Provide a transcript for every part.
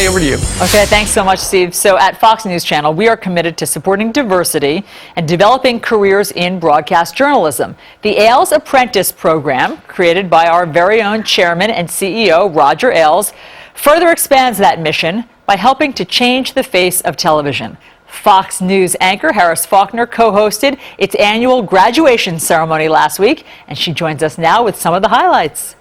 Kelly, over to you. Okay, thanks so much, Steve. So at Fox News Channel, we are committed to supporting diversity and developing careers in broadcast journalism. The Ailes Apprentice Program, created by our very own chairman and CEO, Roger Ailes, further expands that mission by helping to change the face of television. Fox News anchor Harris Faulkner co-hosted its annual graduation ceremony last week, and she joins us now with some of the highlights.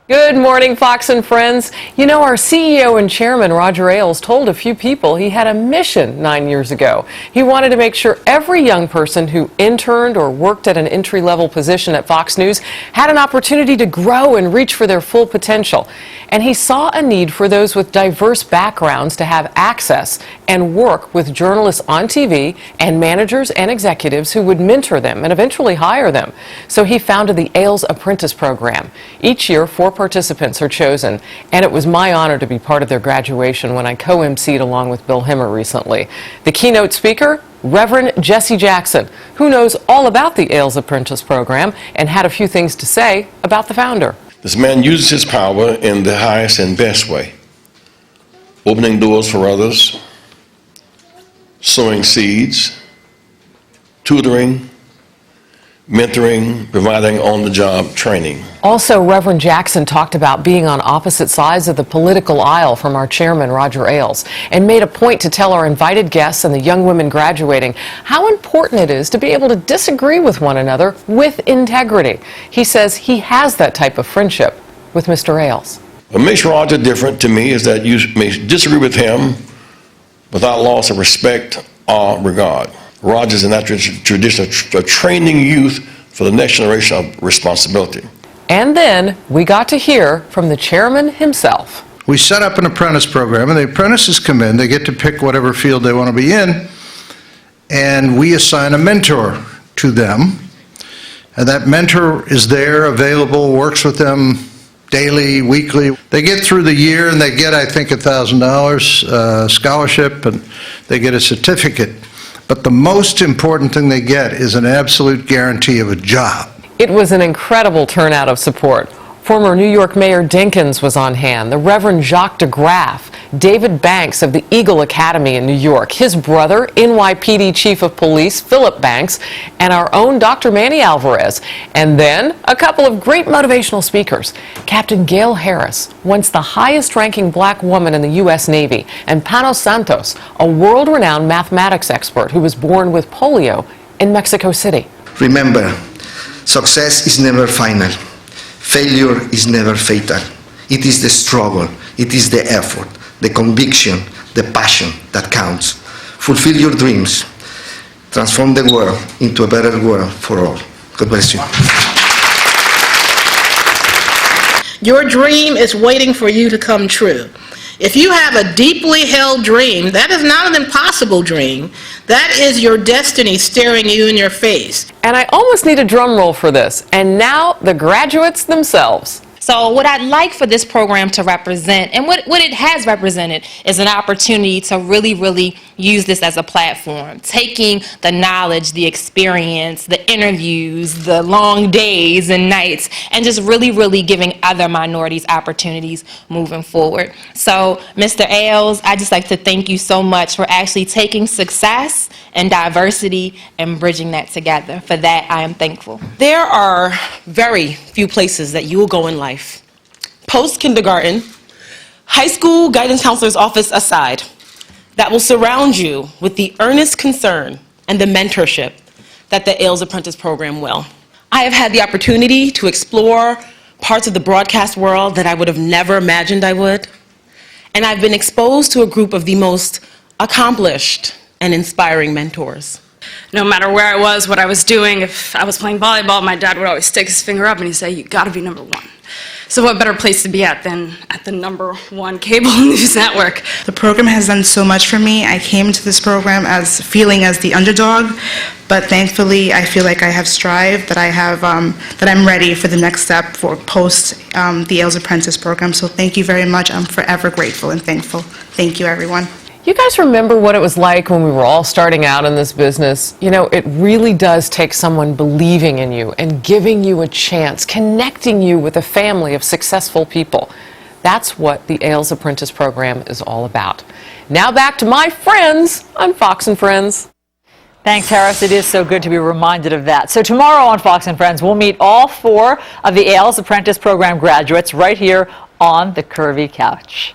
Good morning, Fox and friends. You know, our CEO and chairman, Roger Ailes, told a few people he had a mission 9 years ago. He wanted to make sure every young person who interned or worked at an entry-level position at Fox News had an opportunity to grow and reach for their full potential. And he saw a need for those with diverse backgrounds to have access and work with journalists on TV and managers and executives who would mentor them and eventually hire them. So he founded the Ailes Apprentice Program. Each year, 4 participants are chosen, and it was my honor to be part of their graduation when I co-emceed along with Bill Hemmer recently. The keynote speaker, Reverend Jesse Jackson, who knows all about the Ailes Apprentice Program and had a few things to say about the founder. This man uses his power in the highest and best way, opening doors for others, sowing seeds, tutoring, mentoring, providing on-the-job training. Also, Reverend Jackson talked about being on opposite sides of the political aisle from our chairman, Roger Ailes, and made a point to tell our invited guests and the young women graduating how important it is to be able to disagree with one another with integrity. He says he has that type of friendship with Mr. Ailes. What makes Roger different to me is that you may disagree with him without loss of respect or regard. Roger's in that tradition of training youth for the next generation of responsibility. And then we got to hear from the chairman himself. We set up an apprentice program, and the apprentices come in. They get to pick whatever field they want to be in, and we assign a mentor to them. And that mentor is there, available, works with them daily, weekly. They get through the year, and they get, I think, $1,000 scholarship, and they get a certificate. But the most important thing they get is an absolute guarantee of a job. It was an incredible turnout of support. Former New York Mayor Dinkins was on hand, the Reverend Jacques DeGraff, David Banks of the Eagle Academy in New York, his brother, NYPD Chief of Police Philip Banks, and our own Dr. Manny Alvarez. And then a couple of great motivational speakers. Captain Gail Harris, once the highest-ranking black woman in the U.S. Navy, and Panos Santos, a world-renowned mathematics expert who was born with polio in Mexico City. Remember, success is never final. Failure is never fatal. It is the struggle, it is the effort, the conviction, the passion that counts. Fulfill your dreams. Transform the world into a better world for all. God bless you. Your dream is waiting for you to come true. If you have a deeply held dream, that is not an impossible dream. That is your destiny staring you in your face. And I almost need a drum roll for this. And now the graduates themselves. So what I'd like for this program to represent, and what it has represented, is an opportunity to really use this as a platform, taking the knowledge, the experience, the interviews, the long days and nights, and just really giving other minorities opportunities moving forward. So, Mr. Ailes, I'd just like to thank you so much for actually taking success and diversity and bridging that together. For that, I am thankful. There are very few places that you will go in life, post-kindergarten, high school guidance counselor's office aside, that will surround you with the earnest concern and the mentorship that the Ailes Apprentice Program will. I have had the opportunity to explore parts of the broadcast world that I would have never imagined I would, and I've been exposed to a group of the most accomplished and inspiring mentors. No matter where I was, what I was doing, if I was playing volleyball, my dad would always stick his finger up and he'd say, "You gotta be number one." So what better place to be at than at the #1 cable news network? The program has done so much for me. I came to this program as feeling as the underdog, but thankfully I feel like I have strived, that I have, that I'm ready for the next step for post the Ailes Apprentice Program. So thank you very much. I'm forever grateful and thankful. Thank you, everyone. You guys remember what it was like when we were all starting out in this business? You know, it really does take someone believing in you and giving you a chance, connecting you with a family of successful people. That's what the Ailes Apprentice Program is all about. Now back to my friends on Fox and Friends. Thanks, Harris. It is so good to be reminded of that. So tomorrow on Fox and Friends, we'll meet all 4 of the Ailes Apprentice Program graduates right here on the Curvy Couch.